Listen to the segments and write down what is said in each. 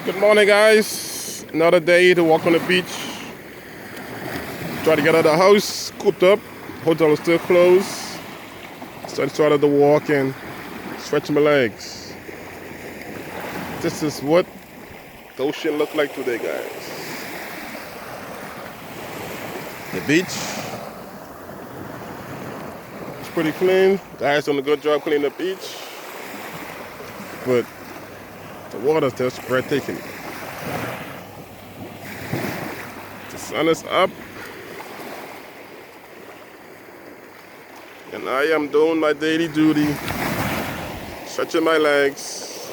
Good morning, guys. Another day to walk on the beach. Try to get out of the house, cooped up. Hotel is still closed. So I started to walk and stretch my legs. This is what the ocean look like today, guys. The beach. It's pretty clean. Guys doing a good job cleaning the beach. But the water's just breathtaking. The sun is up. And I am doing my daily duty, stretching my legs,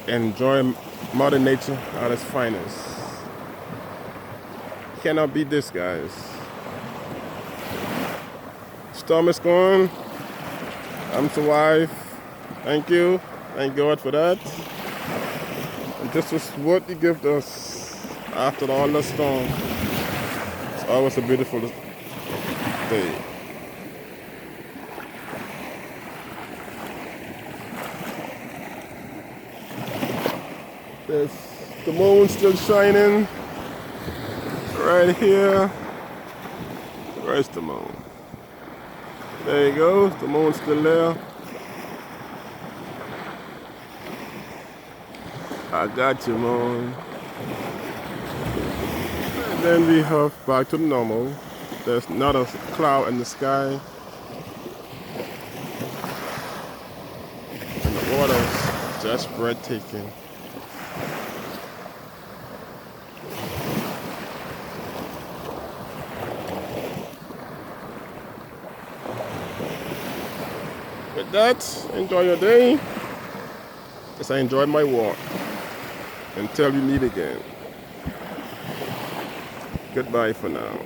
and enjoying Mother Nature at its finest. Cannot beat this, guys. Storm is gone. I'm survived. Thank you. Thank God for that. And this is what He gave us after all the storm. It's always a beautiful day. There's the moon still shining right here. Where's the moon? There you go. The moon's still there. I got you, moon. And then we have back to normal. There's not a cloud in the sky. And the water's just breathtaking. With that, enjoy your day. As I enjoyed my walk. Until we meet again. Goodbye for now.